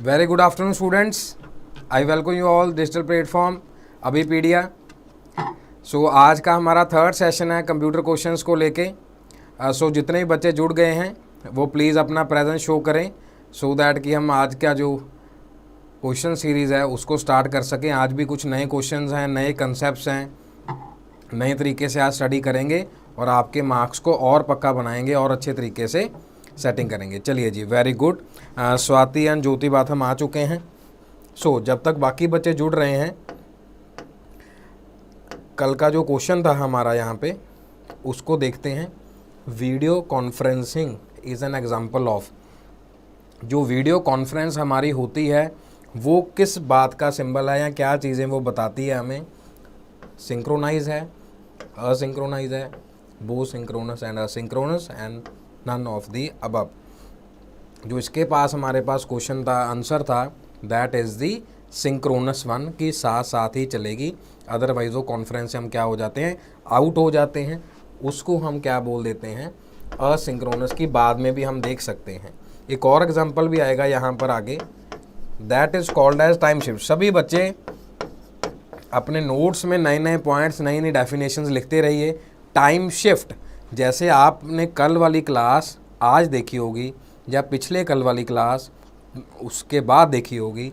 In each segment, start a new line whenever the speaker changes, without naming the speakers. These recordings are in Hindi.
Very good afternoon students, I welcome you all digital platform Abhipedia. So आज का हमारा थर्ड सेशन है कंप्यूटर क्वेश्चंस को लेके। सो जितने भी बच्चे जुड़ गए हैं वो प्लीज़ अपना प्रेजेंस शो करें सो दैट कि हम आज का जो क्वेश्चन सीरीज़ है उसको स्टार्ट कर सकें। आज भी कुछ नए क्वेश्चंस हैं, नए कंसेप्ट्स हैं, नए तरीके से आज स्टडी करेंगे और आपके मार्क्स को और पक्का बनाएंगे और अच्छे तरीके से सेटिंग करेंगे। चलिए जी, वेरी गुड। स्वाति एंड ज्योति बात हम आ चुके हैं। सो जब तक बाकी बच्चे जुड़ रहे हैं, कल का जो क्वेश्चन था हमारा यहाँ पे उसको देखते हैं। Video conferencing is an example of. जो वीडियो कॉन्फ्रेंस हमारी होती है वो किस बात का सिंबल है या क्या चीज़ें वो बताती है हमें। सिंक्रोनाइज है, असिंक्रोनाइज है, both synchronous and asynchronous and none of the above. जो इसके पास हमारे पास क्वेश्चन था, आंसर था, that is the synchronous one की साथ साथ ही चलेगी। अदरवाइज वो कॉन्फ्रेंस से हम क्या हो जाते हैं, आउट हो जाते हैं। उसको हम क्या बोल देते हैं, असिंक्रोनस की। बाद में भी हम देख सकते हैं, एक और एग्जांपल भी आएगा यहाँ पर आगे, that is called as time shift. सभी बच्चे अपने नोट्स में नए नए पॉइंट्स, नई नई डेफिनेशंस लिखते रहिए। टाइम शिफ्ट जैसे आपने कल वाली क्लास आज देखी होगी या पिछले कल वाली क्लास उसके बाद देखी होगी,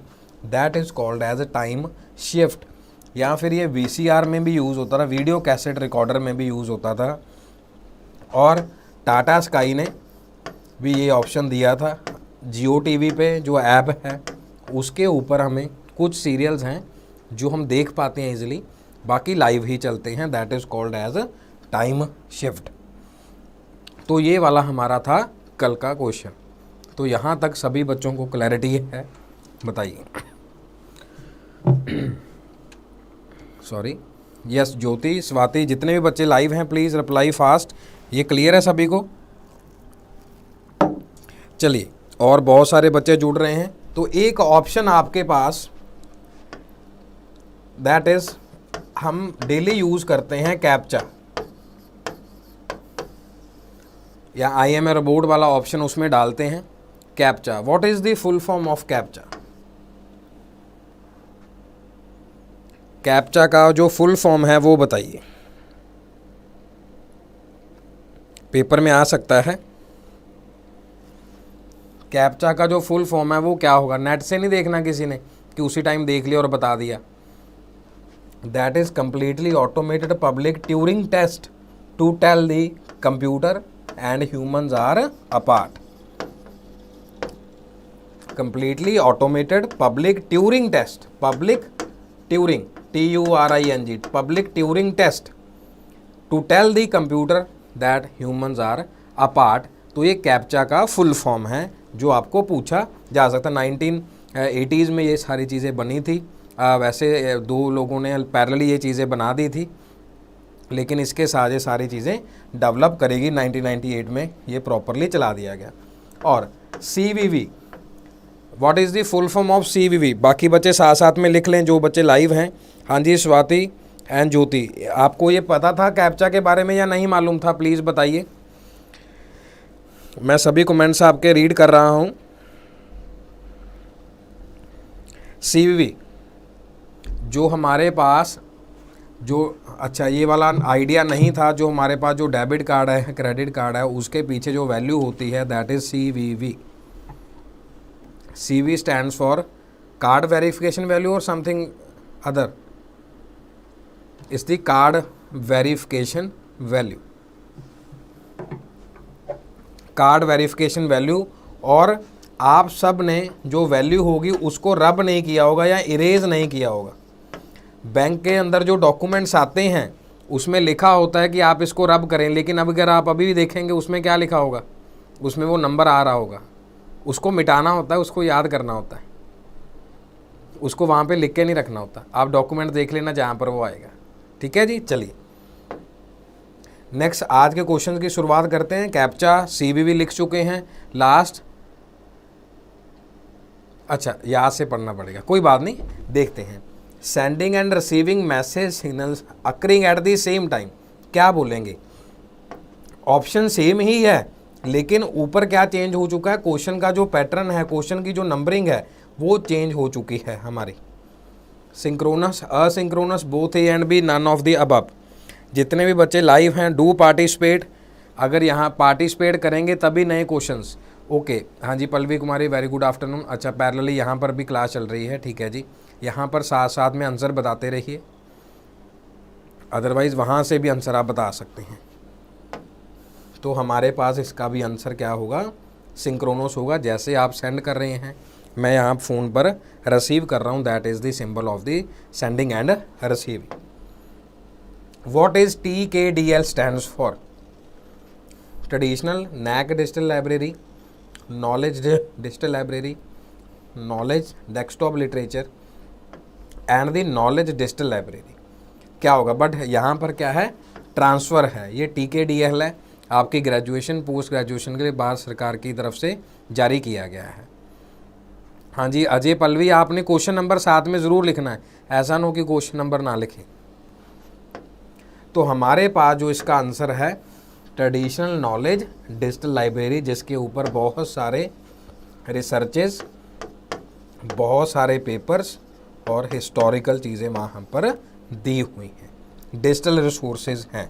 that is called as a time shift. या फिर ये VCR में भी यूज़ होता था, वीडियो कैसेट रिकॉर्डर में भी यूज़ होता था। और टाटा स्काई ने भी ये ऑप्शन दिया था। जियो TV पे जो ऐप है उसके ऊपर हमें कुछ सीरियल्स हैं जो हम देख पाते हैं इजीली, बाकी लाइव ही चलते हैं। That is called as a time shift. तो ये वाला हमारा था कल का क्वेश्चन। तो यहाँ तक सभी बच्चों को क्लैरिटी है, बताइए। सॉरी, यस ज्योति, स्वाति, जितने भी बच्चे लाइव हैं प्लीज़ रिप्लाई फास्ट। ये क्लियर है सभी को? चलिए, और बहुत सारे बच्चे जुड़ रहे हैं। तो एक ऑप्शन आपके पास, दैट इज़ हम डेली यूज़ करते हैं कैप्चा या IM रोबोट वाला ऑप्शन, उसमें डालते हैं captcha. What is the full form of captcha? Captcha का जो फुल फॉर्म है वो बताइए, पेपर में आ सकता है। कैप्चा का जो फुल फॉर्म है वो क्या होगा? नेट से नहीं देखना किसी ने कि उसी टाइम देख लिया और बता दिया। That is completely automated public Turing test to tell the computer and humans are apart. Completely automated public Turing test, public Turing TURING, public Turing test to tell the computer that humans are apart. तो ये कैप्चा का फुल फॉर्म है जो आपको पूछा जा सकता है। 1980s में ये सारी चीज़ें बनी थी। वैसे दो लोगों ने पैरेलली ये चीज़ें बना दी थी, लेकिन इसके साथ ये सारी चीज़ें डेवलप करेगी 1998 में ये प्रॉपरली चला दिया गया। और CVV, what is the full form of CVV? बाकी बच्चे साथ साथ में लिख लें जो बच्चे लाइव हैं। हाँ जी, स्वाति एंड ज्योति, आपको ये पता था कैप्चा के बारे में या नहीं मालूम था? प्लीज़ बताइए। मैं सभी कमेंट्स आपके रीड कर रहा हूँ। CVV जो हमारे पास जो, अच्छा ये वाला आइडिया नहीं था, जो हमारे पास जो डेबिट कार्ड है, क्रेडिट कार्ड है, उसके पीछे जो वैल्यू होती है that is CVV। CV stands for card verification value और समथिंग अदर। इस the card verification value, card verification value. और आप सब ने जो वैल्यू होगी उसको रब नहीं किया होगा या इरेज नहीं किया होगा। बैंक के अंदर जो डॉक्यूमेंट्स आते हैं उसमें लिखा होता है कि आप इसको रब करें, लेकिन अब अगर आप अभी भी देखेंगे उसमें क्या लिखा होगा, उसमें वो नंबर आ रहा होगा। उसको मिटाना होता है, उसको याद करना होता है, उसको वहाँ पे लिख के नहीं रखना होता। आप डॉक्यूमेंट देख लेना जहाँ पर वो आएगा। ठीक है जी, चलिए नेक्स्ट आज के क्वेश्चन की शुरुआत करते हैं। कैप्चा CVV लिख चुके हैं लास्ट। अच्छा, याद से पढ़ना पड़ेगा, कोई बात नहीं, देखते हैं। Sending end receiving message signals occurring at the same time, क्या बोलेंगे? ऑप्शन सेम ही है, लेकिन ऊपर क्या चेंज हो चुका है, क्वेश्चन का जो पैटर्न है, क्वेश्चन की जो नंबरिंग है वो चेंज हो चुकी है हमारी। Synchronous, asynchronous, both A and B, none of the above. जितने भी बच्चे लाइव हैं डू पार्टिसिपेट, अगर यहाँ पार्टिसिपेट करेंगे तभी नए क्वेश्चंस। ओके, हाँ जी पल्लवी कुमारी, वेरी गुड आफ्टरनून। अच्छा, पैरेलली यहाँ पर भी क्लास चल रही है, ठीक है जी। यहाँ पर साथ साथ में आंसर बताते रहिए, अदरवाइज़ वहाँ से भी आंसर आप बता सकते हैं। तो हमारे पास इसका भी आंसर क्या होगा, सिंक्रोनस होगा। जैसे आप सेंड कर रहे हैं, मैं यहाँ फ़ोन पर रिसीव कर रहा हूँ, that is the symbol of the sending end receiving. What is TKDL stands for? Traditional NAAC digital library, knowledge digital library, knowledge desktop literature and the knowledge digital library. क्या होगा? बट यहाँ पर क्या है, ट्रांसफ़र है। ये TKDL है, आपकी ग्रेजुएशन पोस्ट ग्रेजुएशन के लिए भारत सरकार की तरफ से जारी किया गया है। हाँ जी अजय पल्लवी, आपने क्वेश्चन नंबर 7 में ज़रूर लिखना है, ऐसा ना हो कि क्वेश्चन नंबर ना लिखें। तो हमारे पास जो इसका आंसर है, ट्रेडिशनल नॉलेज डिजिटल लाइब्रेरी, जिसके ऊपर बहुत सारे रिसर्चेस, बहुत सारे पेपर्स और हिस्टोरिकल चीज़ें वहाँ पर दी हुई हैं, डिजिटल रिसोर्सेज हैं।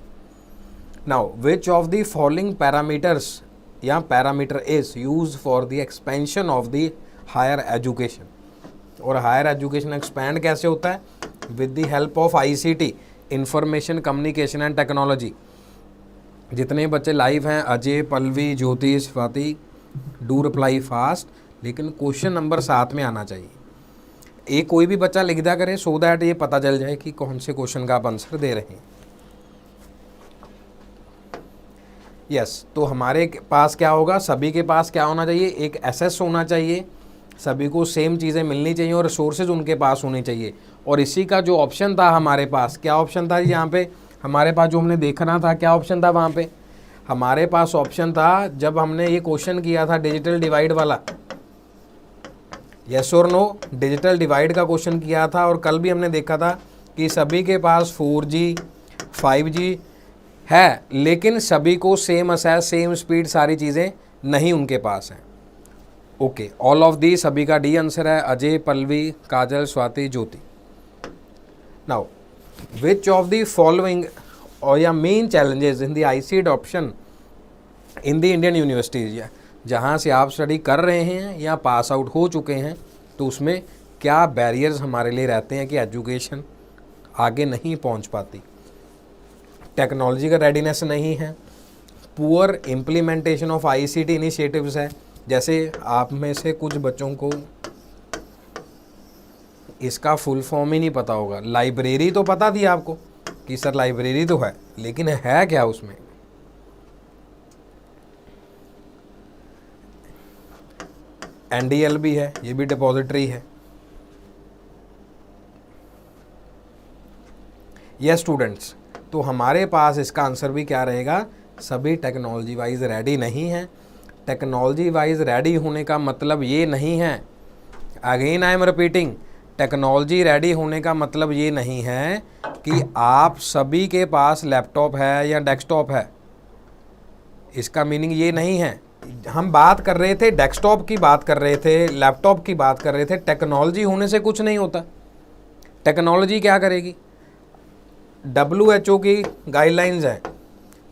Now which of the following parameters या parameter is use for the expansion of the higher education? और हायर एजुकेशन एक्सपैंड कैसे होता है? With the help of ICT, information communication and technology. जितने बच्चे लाइव हैं, Ajay Pallavi Jyoti Swati, do reply fast, लेकिन क्वेश्चन नंबर 7 में आना चाहिए। एक कोई भी बच्चा लिख दिया करे, सो दैट ये पता चल जाए कि कौन से क्वेश्चन का आप आंसर दे रहे हैं। यस, तो हमारे पास क्या होगा, सभी के पास क्या होना चाहिए, एक एसेस होना चाहिए, सभी को सेम चीज़ें मिलनी चाहिए और रिसोर्सेज उनके पास होनी चाहिए। और इसी का जो ऑप्शन था हमारे पास, क्या ऑप्शन था यहाँ पे हमारे पास, जो हमने देखना था, क्या ऑप्शन था वहाँ पे हमारे पास? ऑप्शन था, जब हमने ये क्वेश्चन किया था डिजिटल डिवाइड वाला, यस और नो, डिजिटल डिवाइड का क्वेश्चन किया था। और कल भी हमने देखा था कि सभी के पास 4G 5G है, लेकिन सभी को सेम असेस, सेम स्पीड, सारी चीज़ें नहीं उनके पास हैं। ओके, ऑल ऑफ दी, सभी का डी आंसर है, Ajay Pallavi Kajal Swati Jyoti. Now which of the following और या main challenges in the IC adoption in the Indian universities, जहाँ से आप स्टडी कर रहे हैं या पास आउट हो चुके हैं, तो उसमें क्या बैरियर्स हमारे लिए रहते हैं कि एजुकेशन आगे नहीं पहुँच पाती? टेक्नोलॉजी का रेडीनेस नहीं है, poor implementation of ICT initiatives है। जैसे आप में से कुछ बच्चों को इसका फुल फॉर्म ही नहीं पता होगा। लाइब्रेरी तो पता थी आपको कि सर लाइब्रेरी तो है, लेकिन है क्या उसमें? NDL भी है, ये भी डिपॉजिटरी है। यस स्टूडेंट्स, तो हमारे पास इसका आंसर भी क्या रहेगा, सभी टेक्नोलॉजी वाइज रेडी नहीं है। टेक्नोलॉजी वाइज रेडी होने का मतलब ये नहीं है, again I am repeating, technology ready होने का मतलब ये नहीं है कि आप सभी के पास लैपटॉप है या डेस्कटॉप है। इसका मीनिंग ये नहीं है। हम बात कर रहे थे डेस्कटॉप की, बात कर रहे थे लैपटॉप की, बात कर रहे थे। टेक्नोलॉजी होने से कुछ नहीं होता। टेक्नोलॉजी क्या करेगी? WHO की गाइडलाइंस है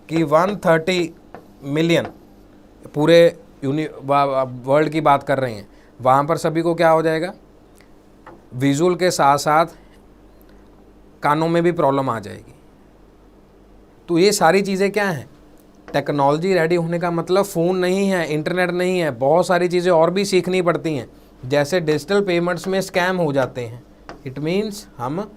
कि 130 मिलियन पूरे वर्ल्ड की बात कर रहे हैं, वहाँ पर सभी को क्या हो जाएगा, विजुअल के साथ साथ कानों में भी प्रॉब्लम आ जाएगी। तो ये सारी चीज़ें क्या हैं? टेक्नोलॉजी रेडी होने का मतलब फ़ोन नहीं है, इंटरनेट नहीं है, बहुत सारी चीज़ें और भी सीखनी पड़ती हैं। जैसे डिजिटल पेमेंट्स में स्कैम हो जाते हैं, इट मीन्स हम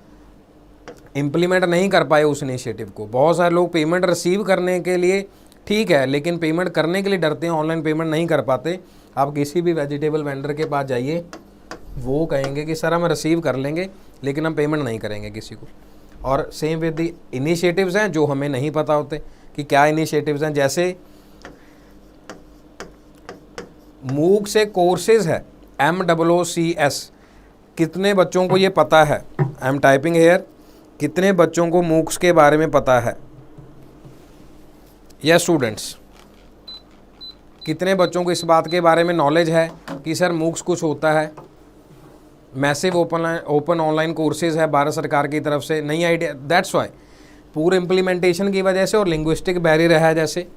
इम्प्लीमेंट नहीं कर पाए उस इनिशिएटिव को। बहुत सारे लोग पेमेंट रिसीव करने के लिए ठीक है, लेकिन पेमेंट करने के लिए डरते हैं, ऑनलाइन पेमेंट नहीं कर पाते। आप किसी भी वेजिटेबल वेंडर के पास जाइए, वो कहेंगे कि सर हम रिसीव कर लेंगे लेकिन हम पेमेंट नहीं करेंगे किसी को। और सेम विद द इनिशिएटिव्स हैं जो हमें नहीं पता होते कि क्या इनिशिएटिव्स हैं। जैसे मूक से कोर्सेज है MOOCs, कितने बच्चों को ये पता है? I am typing here. कितने बच्चों को मूक्स के बारे में पता है? यस स्टूडेंट्स, कितने बच्चों को इस बात के बारे में नॉलेज है कि सर मूक्स कुछ होता है? मैसिव ओपन ऑनलाइन कोर्सेज है भारत सरकार की तरफ से, नई आइडिया, दैट्स वाई पूरे इम्प्लीमेंटेशन की वजह से और लिंग्विस्टिक बैरियर है जैसे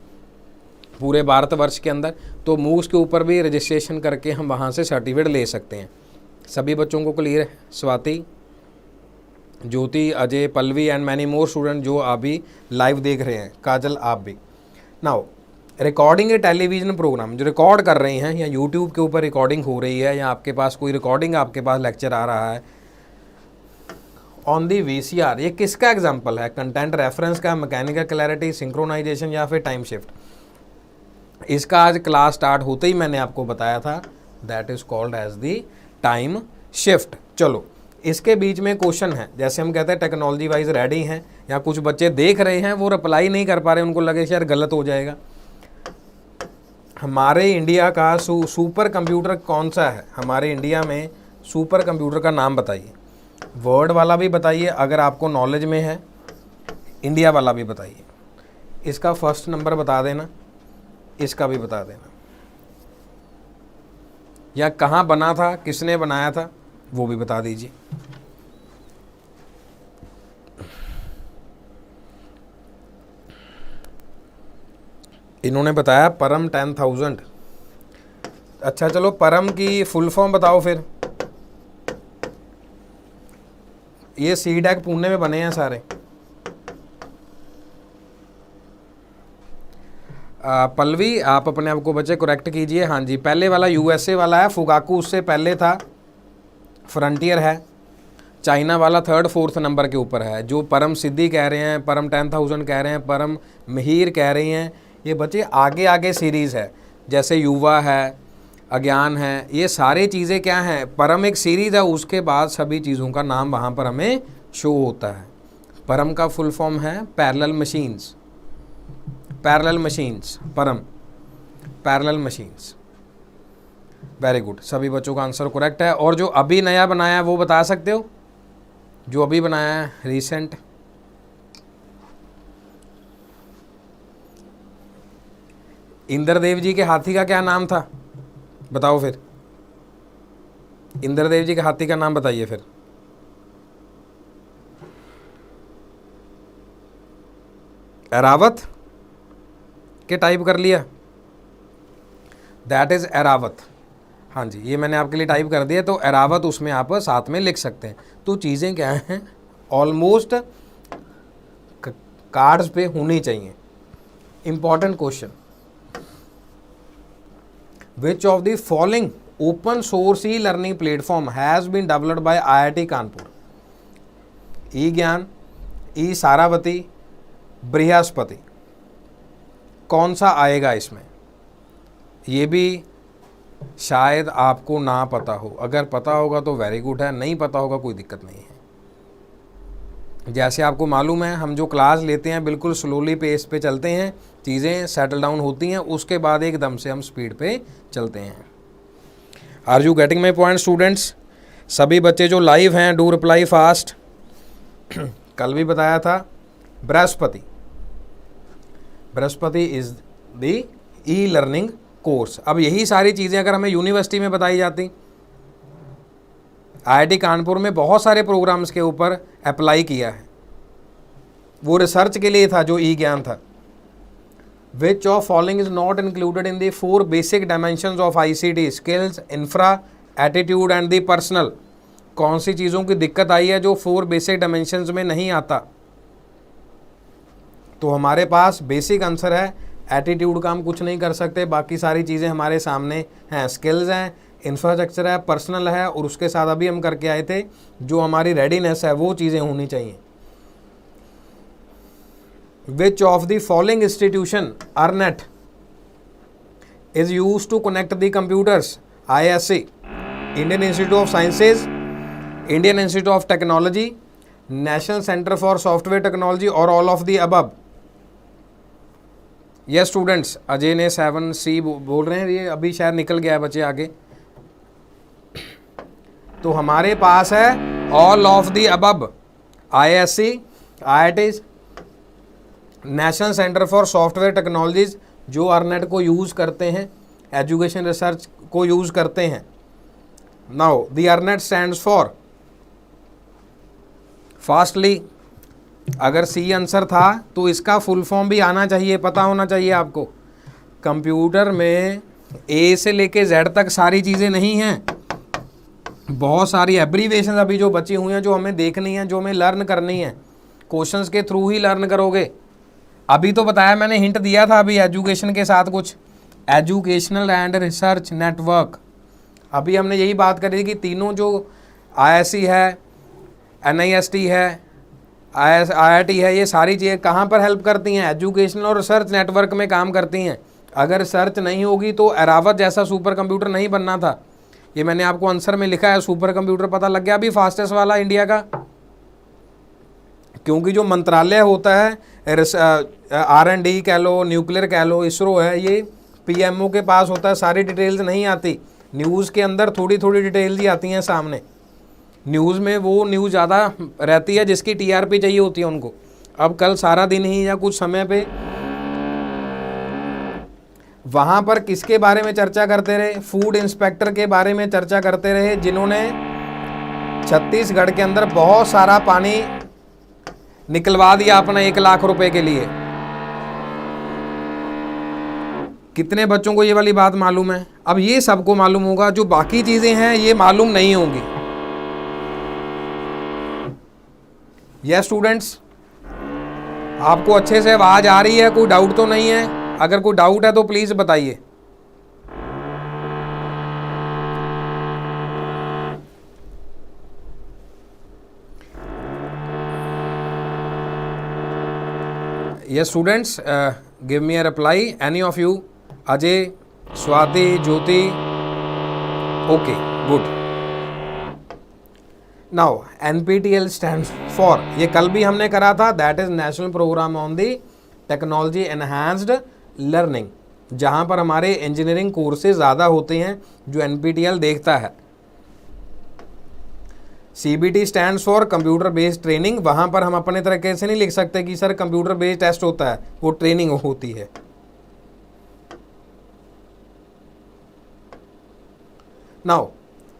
पूरे भारतवर्ष के अंदर, तो मूव्स के ऊपर भी रजिस्ट्रेशन करके हम वहाँ से सर्टिफिकेट ले सकते हैं। सभी बच्चों को क्लियर है? Swati, Jyoti, Ajay, Pallavi and many more student जो अभी लाइव देख रहे हैं, काजल आप भी। Now recording a television programme जो रिकॉर्ड कर रहे हैं या यूट्यूब के ऊपर रिकॉर्डिंग हो रही है या आपके पास कोई रिकॉर्डिंग आपके पास लेक्चर आ रहा है ऑन दी VCR, ये किसका एग्जाम्पल है? कंटेंट रेफरेंस का, मैकेनिकल क्लैरिटी, सिंक्रोनाइजेशन या फिर टाइम शिफ्ट। इसका आज क्लास स्टार्ट होते ही मैंने आपको बताया था, that is called as the time shift. चलो इसके बीच में क्वेश्चन है, जैसे हम कहते हैं टेक्नोलॉजी वाइज रेडी हैं या कुछ बच्चे देख रहे हैं वो रिप्लाई नहीं कर पा रहे, उनको लगे शायद गलत हो जाएगा। हमारे इंडिया का सुपर कंप्यूटर कौन सा है? हमारे इंडिया में सुपर कंप्यूटर का नाम बताइए, वर्ड वाला भी बताइए अगर आपको नॉलेज में है, इंडिया वाला भी बताइए। इसका फर्स्ट नंबर बता देना, इसका भी बता देना, या कहाँ बना था, किसने बनाया था वो भी बता दीजिए। इन्होंने बताया परम 10,000। अच्छा चलो परम की फुल फॉर्म बताओ फिर। ये सीडैक पुणे में बने हैं सारे। पल्लवी आप अपने आप को बच्चे करेक्ट कीजिए। हाँ जी, पहले वाला USA वाला है, फुगाकू उससे पहले था, फ्रंटियर है। चाइना वाला 3rd 4th नंबर के ऊपर है। जो परम सिद्धि कह रहे हैं, परम 10,000 कह रहे हैं, परम मिहिर कह रही हैं, ये बच्चे आगे आगे सीरीज़ है, जैसे युवा है, अज्ञान है, ये सारी चीज़ें क्या हैं, परम एक सीरीज़ है, उसके बाद सभी चीज़ों का नाम वहाँ पर हमें शो होता है। परम का फुल फॉर्म है पैरेलल मशीन्स, पैरेलल मशीन्स, परम पैरेलल मशीन्स। वेरी गुड, सभी बच्चों का आंसर करेक्ट है। और जो अभी नया बनाया है वो बता सकते हो, जो अभी बनाया है रिसेंट? इंद्रदेव जी के हाथी का क्या नाम था बताओ फिर, इंद्रदेव जी के हाथी का नाम बताइए फिर। एरावत के टाइप कर लिया, दैट इज एरावत। हाँ जी, ये मैंने आपके लिए टाइप कर दिया, तो एरावत उसमें आप साथ में लिख सकते हैं। तो चीज़ें क्या हैं, ऑलमोस्ट कार्ड्स पे होनी चाहिए। Important question, which of the following open source e learning platform has been developed by IIT Kanpur? E Gyan, e Sharavati, Brihaspati, कौन सा आएगा इसमें? ये भी शायद आपको ना पता हो, अगर पता होगा तो वेरी गुड है, नहीं पता होगा कोई दिक्कत नहीं है। जैसे आपको मालूम है हम जो क्लास लेते हैं बिल्कुल स्लोली पेस पे चलते हैं, चीज़ें सेटल डाउन होती हैं, उसके बाद एकदम से हम स्पीड पे चलते हैं। Are you getting my point students? सभी बच्चे जो लाइव हैं डू रिप्लाई फास्ट। कल भी बताया था Brihaspati, Brihaspati is the e learning course. अब यही सारी चीज़ें अगर हमें यूनिवर्सिटी में बताई जाती, IIT कानपुर में बहुत सारे प्रोग्राम्स के ऊपर अप्लाई किया है, वो रिसर्च के लिए था जो ई ज्ञान था। विच of following is not included in the 4 basic dimensions of ICT? Skills, infra, attitude and the personal. कौन सी चीज़ों की दिक्कत आई है जो 4 बेसिक डायमेंशंस में नहीं आता? तो हमारे पास बेसिक आंसर है एटीट्यूड का हम कुछ नहीं कर सकते, बाकी सारी चीज़ें हमारे सामने हैं। स्किल्स हैं, इंफ्रास्ट्रक्चर है, पर्सनल है, और उसके साथ अभी हम करके आए थे जो हमारी रेडीनेस है वो चीज़ें होनी चाहिए। Which of the following institution ERNET is use to connect the computers? IISc, Indian Institute of Sciences, Indian Institute of Technology, National Centre for Software Technology, और all of the above? Yes students, Ajay ने 7C बोल रहे हैं, ये अभी शायद निकल गया है बच्चे आगे। तो हमारे पास है all of the above, IISc, IITs, national Centre for software technologies जो अर्नेट को यूज़ करते हैं, एजुकेशन रिसर्च को यूज़ करते हैं, now the ornate stands for, fastly, अगर सी आंसर था तो इसका फुल फॉर्म भी आना चाहिए, पता होना चाहिए आपको। कंप्यूटर में ए से लेके जेड तक सारी चीज़ें नहीं हैं, बहुत सारी एब्रीवेशन अभी जो बची हुई हैं, जो हमें देखनी है, जो हमें लर्न करनी है, क्वेश्चंस के थ्रू ही लर्न करोगे। अभी तो बताया मैंने, हिंट दिया था अभी एजुकेशन के साथ कुछ, एजुकेशनल एंड रिसर्च नेटवर्क। अभी हमने यही बात करी कि तीनों जो IISc है, NIST है, IIT है, ये सारी चीज़ें कहाँ पर हेल्प करती हैं? एजुकेशनल और रिसर्च नेटवर्क में काम करती हैं। अगर रिसर्च नहीं होगी तो एरावत जैसा सुपर कंप्यूटर नहीं बनना था। ये मैंने आपको आंसर में लिखा है, सुपर कंप्यूटर पता लग गया अभी फास्टेस्ट वाला इंडिया का, क्योंकि जो मंत्रालय होता है R&D कह लो, न्यूक्लियर कह लो, इसरो है, ये PMO के पास होता है, सारी डिटेल्स नहीं आती न्यूज़ के अंदर, थोड़ी थोड़ी डिटेल्स ही आती हैं सामने। न्यूज़ में वो न्यूज़ ज़्यादा रहती है जिसकी TRP चाहिए होती है उनको। अब कल सारा दिन ही या कुछ समय पे वहाँ पर किसके बारे में चर्चा करते रहे? फूड इंस्पेक्टर के बारे में चर्चा करते रहे, जिन्होंने छत्तीसगढ़ के अंदर बहुत सारा पानी निकलवा दिया अपना 1 लाख रुपए के लिए। कितने बच्चों को ये वाली बात मालूम है? अब ये सबको मालूम होगा, जो बाकी चीज़ें हैं ये मालूम नहीं होंगी। यस स्टूडेंट्स, आपको अच्छे से आवाज़ आ रही है? कोई डाउट तो नहीं है? अगर कोई डाउट है तो प्लीज़ बताइए। Yes students, give me a reply, any of you, Ajay, Swati, Jyoti, okay, good. Now NPTEL stands for, ये कल भी हमने करा था, that is national programme on the technology enhanced learning, जहाँ पर हमारे इंजीनियरिंग कोर्सेज ज़्यादा होते हैं जो NPTEL देखता है। CBT stands for computer based training, वहाँ पर हम अपने तरीके से नहीं लिख सकते कि सर कंप्यूटर बेस्ड टेस्ट होता है, वो ट्रेनिंग होती है। Now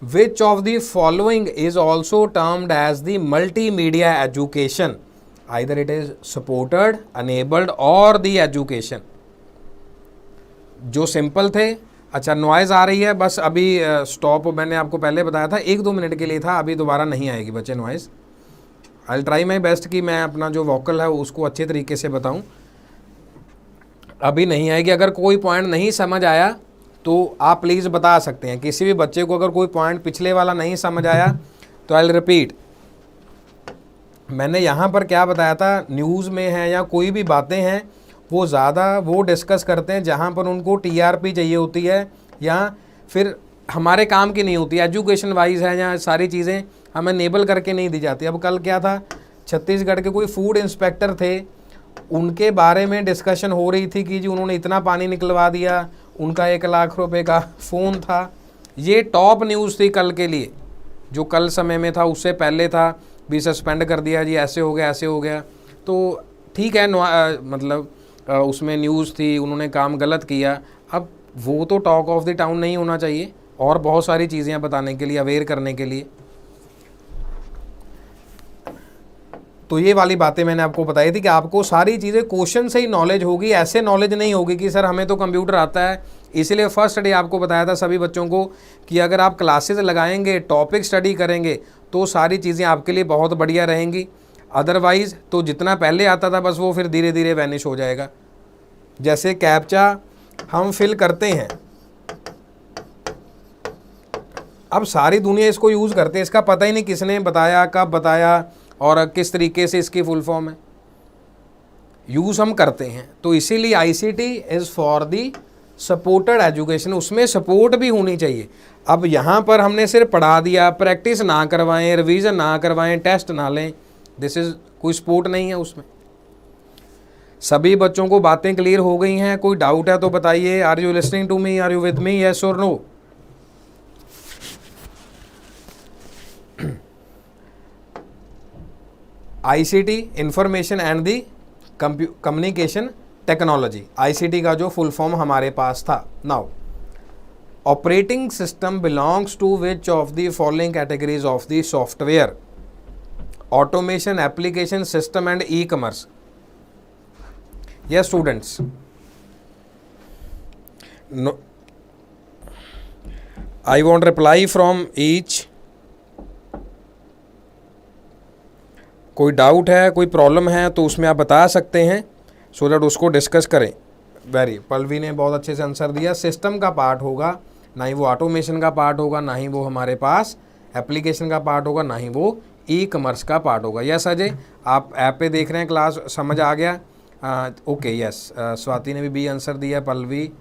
which of the following is also termed as the multimedia education? Either it is supported, enabled or the education. जो सिंपल थे, अच्छा नॉइज़ आ रही है, बस अभी स्टॉप मैंने आपको पहले बताया था 1-2 मिनट के लिए था, अभी दोबारा नहीं आएगी बच्चे noise. I will try my best कि मैं अपना जो वोकल है उसको अच्छे तरीके से बताऊं। अभी नहीं आएगी। अगर कोई पॉइंट नहीं समझ आया तो आप प्लीज़ बता सकते हैं, किसी भी बच्चे को अगर कोई पॉइंट पिछले वाला नहीं समझ आया तो आई विल रिपीट। मैंने यहाँ पर क्या बताया था, न्यूज़ में है या कोई भी बातें हैं वो ज़्यादा वो डिस्कस करते हैं जहाँ पर उनको TRP चाहिए होती है या फिर हमारे काम की नहीं होती, एजुकेशन वाइज है या सारी चीज़ें हमें नेबल करके नहीं दी जाती। अब कल क्या था, छत्तीसगढ़ के कोई फूड इंस्पेक्टर थे, उनके बारे में डिस्कशन हो रही थी कि जी उन्होंने इतना पानी निकलवा दिया, उनका 1 लाख रुपए का फ़ोन था। ये टॉप न्यूज़ थी कल के लिए, जो कल समय में था, उससे पहले था भी सस्पेंड कर दिया जी, ऐसे हो गया ऐसे हो गया। तो ठीक है, मतलब उसमें न्यूज़ थी, उन्होंने काम गलत किया। अब वो तो टॉक ऑफ द टाउन नहीं होना चाहिए, और बहुत सारी चीज़ें बताने के लिए, अवेयर करने के लिए। तो ये वाली बातें मैंने आपको बताई थी कि आपको सारी चीज़ें क्वेश्चन से ही नॉलेज होगी, ऐसे नॉलेज नहीं होगी कि सर हमें तो कंप्यूटर आता है। इसीलिए फर्स्ट डे आपको बताया था सभी बच्चों को कि अगर आप क्लासेस लगाएंगे, टॉपिक स्टडी करेंगे तो सारी चीज़ें आपके लिए बहुत बढ़िया रहेंगी। अदरवाइज़ तो जितना पहले आता था बस वो फिर धीरे धीरे वैनिश हो जाएगा। जैसे कैप्चा हम फिल करते हैं, अब सारी दुनिया इसको यूज़ करते हैं, इसका पता ही नहीं किसने बताया, कब बताया और किस तरीके से इसकी फुल फॉर्म है, यूज़ हम करते हैं। तो इसीलिए ICT is for the supported education, उसमें सपोर्ट भी होनी चाहिए। अब यहाँ पर हमने सिर्फ पढ़ा दिया, प्रैक्टिस ना करवाएं, रिवीजन ना करवाएं, टेस्ट ना लें, दिस इज़ कोई सपोर्ट नहीं है उसमें। सभी बच्चों को बातें क्लियर हो गई हैं? कोई डाउट है तो बताइए। Are you listening to me, are you with me, yes और no? ICT information and the communication technology, ICT का जो फुल फॉर्म हमारे पास था। Now operating system belongs to which of the following categories of the software? Automation, application, system and e commerce. Yes students, no, I want reply from each. कोई डाउट है, कोई प्रॉब्लम है तो उसमें आप बता सकते हैं सो दैट उसको डिस्कस करें. पल्लवी ने बहुत अच्छे से आंसर दिया. सिस्टम का पार्ट होगा, ना ही वो ऑटोमेशन का पार्ट होगा, ना ही वो हमारे पास एप्लीकेशन का पार्ट होगा, ना ही वो ई कॉमर्स का पार्ट होगा. यस अजय, आप ऐप पे देख रहे हैं, क्लास समझ आ गया? Okay yes. स्वाति ने भी बी आंसर दिया, पल्लवी,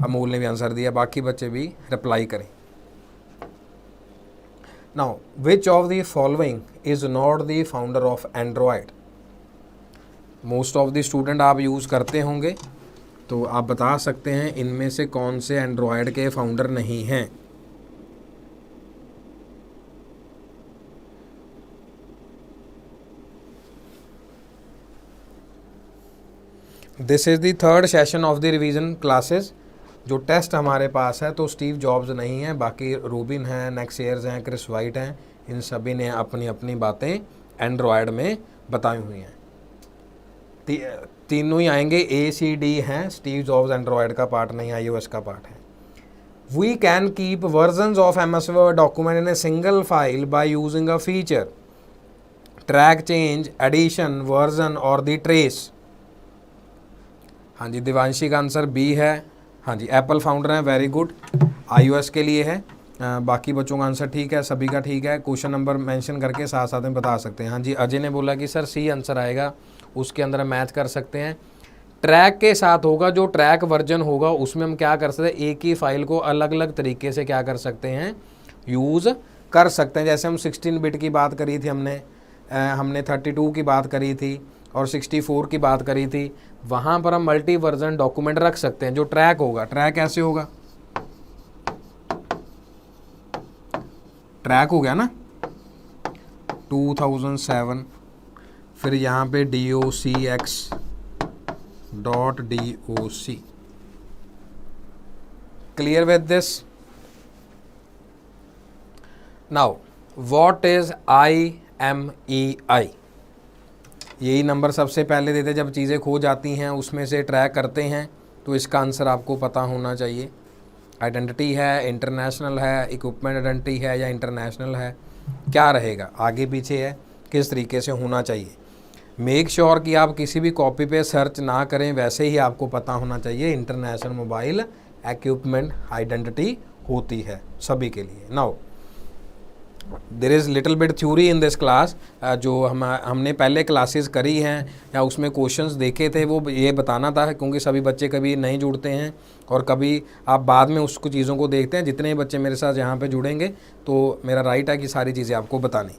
अमूल ने भी आंसर दिया, बाकी बच्चे भी रिप्लाई करें. Now which of the following is not the founder of Android? Most of the student आप यूज़ करते होंगे, तो आप बता सकते हैं इनमें से कौन से एंड्रॉयड के फाउंडर नहीं हैं. This is the third session of the revision classes. जो टेस्ट हमारे पास है तो स्टीव जॉब्स नहीं है, बाकी रूबिन हैं, नेक्सेयर्स हैं, क्रिस वाइट हैं, इन सभी ने अपनी अपनी बातें एंड्रॉयड में बताई हुई हैं. तीनों ही आएंगे, ACD हैं. स्टीव जॉब्स एंड्रॉयड का पार्ट नहीं, iOS का पार्ट है. We can keep versions of MS Word document in a single file by using a feature, track, change, edition, version और द ट्रेस. हाँ जी, दिवांशी का आंसर बी है. हाँ जी, एप्पल फाउंडर है, वेरी गुड. iOS के लिए है. बाकी बच्चों का आंसर ठीक है, सभी का ठीक है. क्वेश्चन नंबर मेंशन करके साथ साथ में बता सकते हैं. हाँ जी, अजय ने बोला कि सर सी आंसर आएगा, उसके अंदर हम मैच कर सकते हैं. ट्रैक के साथ होगा, जो ट्रैक वर्जन होगा उसमें हम क्या कर सकते हैं, एक ही फाइल को अलग अलग तरीके से क्या कर सकते हैं, यूज़ कर सकते हैं. जैसे हम 16 बिट की बात करी थी, हमने 32 की बात करी थी और 64 की बात करी थी. वहाँ पर हम मल्टी वर्जन डॉक्यूमेंट रख सकते हैं. जो ट्रैक होगा, ट्रैक ऐसे होगा, ट्रैक हो गया ना 2007, फिर यहाँ पे docx.doc. Clear with this? Now what is IMEI? यही नंबर सबसे पहले देते जब चीज़ें खो जाती हैं, उसमें से ट्रैक करते हैं, तो इसका आंसर आपको पता होना चाहिए. आइडेंटिटी है, इंटरनेशनल है, इक्विपमेंट आइडेंटिटी है या इंटरनेशनल है, क्या रहेगा, आगे पीछे है, किस तरीके से होना चाहिए. मेक श्योर कि आप किसी भी कॉपी पे सर्च ना करें, वैसे ही आपको पता होना चाहिए इंटरनेशनल मोबाइल इक्विपमेंट आइडेंटिटी होती है सभी के लिए. Now there is little bit theory in this class. जो हमने पहले क्लासेस करी हैं या उसमें क्वेश्चंस देखे थे, वो ये बताना था, क्योंकि सभी बच्चे कभी नहीं जुड़ते हैं और कभी आप बाद में उसको चीज़ों को देखते हैं. जितने बच्चे मेरे साथ यहाँ पे जुड़ेंगे तो मेरा राइट है कि सारी चीज़ें आपको बतानी.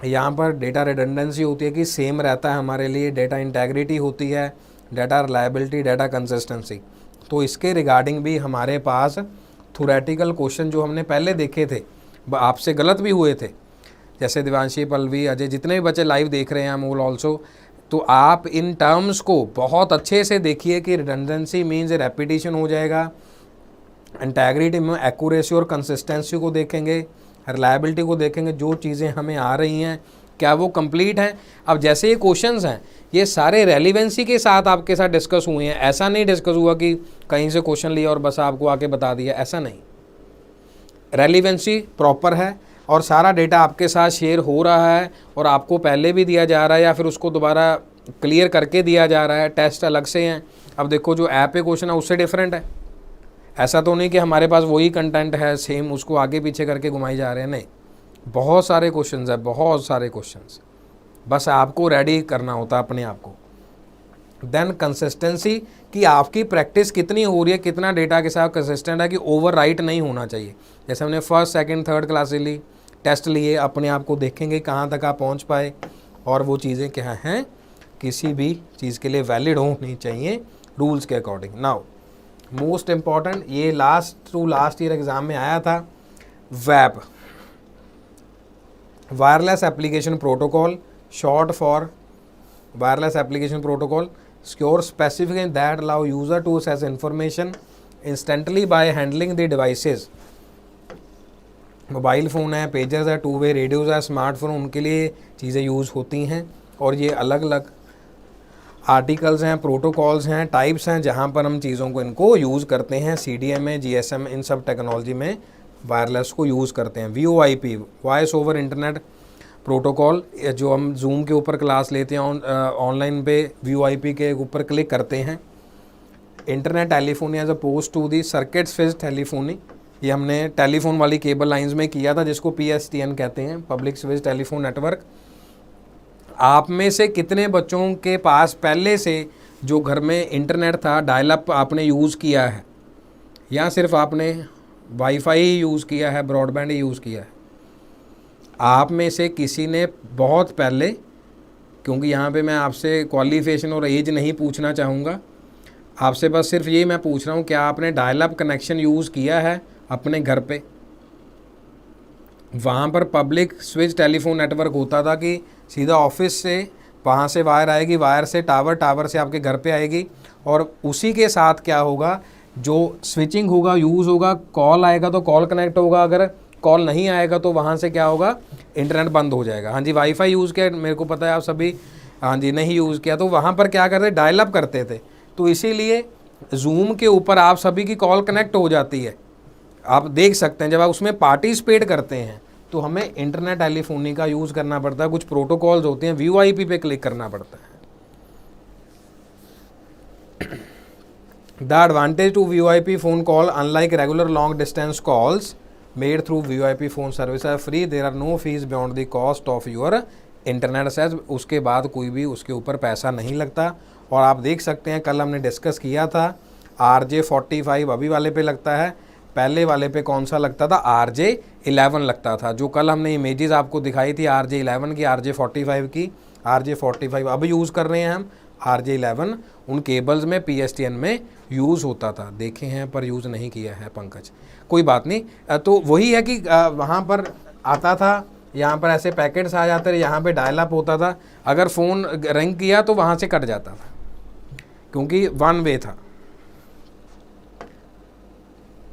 यहाँ पर डेटा रिडंडेंसी होती है कि सेम रहता है हमारे लिए, डेटा इंटेग्रिटी होती है, डेटा रिलायबिलिटी, डेटा कंसिस्टेंसी. तो इसके रिगार्डिंग भी हमारे पास थ्योरेटिकल क्वेश्चन जो हमने पहले देखे थे, आपसे गलत भी हुए थे. जैसे दिवांशी, पल्लवी, अजय, जितने भी बच्चे लाइव देख रहे हैं, अमूल ऑल्सो, तो आप इन टर्म्स को बहुत अच्छे से देखिए कि रिडंडेंसी मीन्स रेपिटेशन हो जाएगा, इंटेग्रिटी में एक्यूरेसी और कंसिस्टेंसी को देखेंगे, रिलायबिलिटी को देखेंगे, जो चीज़ें हमें आ रही हैं क्या वो कंप्लीट हैं. अब जैसे ये क्वेश्चंस हैं, ये सारे रेलिवेंसी के साथ आपके साथ डिस्कस हुए हैं. ऐसा नहीं डिस्कस हुआ कि कहीं से क्वेश्चन लिया और बस आपको आके बता दिया, ऐसा नहीं. रेलिवेंसी प्रॉपर है और सारा डेटा आपके साथ शेयर हो रहा है और आपको पहले भी दिया जा रहा है या फिर उसको दोबारा क्लियर करके दिया जा रहा है. टेस्ट अलग से हैं. अब देखो जो ऐप पे क्वेश्चन है उससे डिफरेंट है. ऐसा तो नहीं कि हमारे पास वही कंटेंट है सेम, उसको आगे पीछे करके घुमाई जा रहे हैं, नहीं. बहुत सारे क्वेश्चंस है, बहुत सारे क्वेश्चंस, बस आपको रेडी करना होता है अपने आप को. देन कंसिस्टेंसी, कि आपकी प्रैक्टिस कितनी हो रही है, कितना डेटा के साथ कंसिस्टेंट है, कि ओवर राइट नहीं होना चाहिए. जैसे हमने फर्स्ट, सेकंड, थर्ड क्लास ली, टेस्ट लिए, अपने आप को देखेंगे कहाँ तक आप पहुँच पाए और वो चीज़ें क्या हैं, किसी भी चीज़ के लिए वैलिड होनी चाहिए रूल्स के अकॉर्डिंग. नाउ मोस्ट इम्पॉर्टेंट, ये last to last year exam में आया था, वैप, wireless application protocol, short for wireless application protocol, secure specification that allow user to access information instantly by handling the devices. Mobile phone है, पेजर्स है, टू वे रेडियोज़ है, स्मार्टफोन, उनके लिए चीज़ें यूज़ होती हैं। और ये अलग अलग आर्टिकल्स हैं, प्रोटोकॉल्स हैं, टाइप्स हैं, जहाँ पर हम चीज़ों को इनको यूज़ करते हैं। CDMA, GSM, इन सब टेक्नोलॉजी में वायरलेस को यूज़ करते हैं। VoIP, voice over internet protocol, जो हम जूम के ऊपर क्लास लेते हैं ऑनलाइन पे, VoIP के ऊपर क्लिक करते हैं। Internet telephony as opposed to the circuit switch telephony, ये हमने टेलीफोन वाली केबल लाइंस में किया था, जिसको PSTN कहते हैं, पब्लिक स्विच टेलीफोन नेटवर्क। आप में से कितने बच्चों के पास पहले से जो घर में इंटरनेट था, डायल अप आपने यूज़ किया है, या सिर्फ आपने वाईफाई ही यूज़ किया है, ब्रॉडबैंड ही यूज़ किया है? आप में से किसी ने बहुत पहले, क्योंकि यहाँ पे मैं आपसे क्वालिफिकेशन और एज नहीं पूछना चाहूँगा, आपसे बस सिर्फ ये मैं पूछ रहा हूँ, क्या आपने डायल अप कनेक्शन यूज़ किया है अपने घर पे? वहाँ पर पब्लिक स्विच टेलीफोन नेटवर्क होता था कि सीधा ऑफिस से वहाँ से वायर आएगी, वायर से टावर, टावर से आपके घर पे आएगी, और उसी के साथ क्या होगा, जो स्विचिंग होगा, यूज़ होगा, कॉल आएगा तो कॉल कनेक्ट होगा, अगर कॉल नहीं आएगा तो वहाँ से क्या होगा, इंटरनेट बंद हो जाएगा। हाँ जी, वाईफाई यूज़ किया, मेरे को पता है आप सभी, हाँ जी, नहीं यूज़ किया, तो वहाँ पर क्या करते, डायल अप करते थे। तो इसीलिए जूम के ऊपर आप सभी की कॉल कनेक्ट हो जाती है। आप देख सकते हैं जब आप उसमें पार्टिसिपेट करते हैं तो हमें इंटरनेट टेलीफोनी का यूज़ करना पड़ता है, कुछ प्रोटोकॉल्स होते हैं, VoIP पे क्लिक करना पड़ता है। The advantage to VoIP phone call unlike regular long distance calls made through VoIP phone service are free, there are no fees beyond the cost of your internet access. उसके बाद कोई भी उसके ऊपर पैसा नहीं लगता। और आप देख सकते हैं, कल हमने डिस्कस किया था, RJ45 अभी वाले पे लगता है, पहले वाले पे कौन सा लगता था, RJ11 लगता था। जो कल हमने इमेजेस आपको दिखाई थी RJ11 की, RJ45 की, RJ45 अब यूज़ कर रहे हैं हम, RJ11 उन केबल्स में PSTN में यूज़ होता था, देखे हैं पर यूज़ नहीं किया है पंकज, कोई बात नहीं। तो वही है कि वहाँ पर आता था, यहाँ पर ऐसे पैकेट्स आ जाते थे, यहाँ पे डायल अप होता था, अगर फ़ोन रिंग किया तो वहाँ से कट जाता था, क्योंकि वन वे था।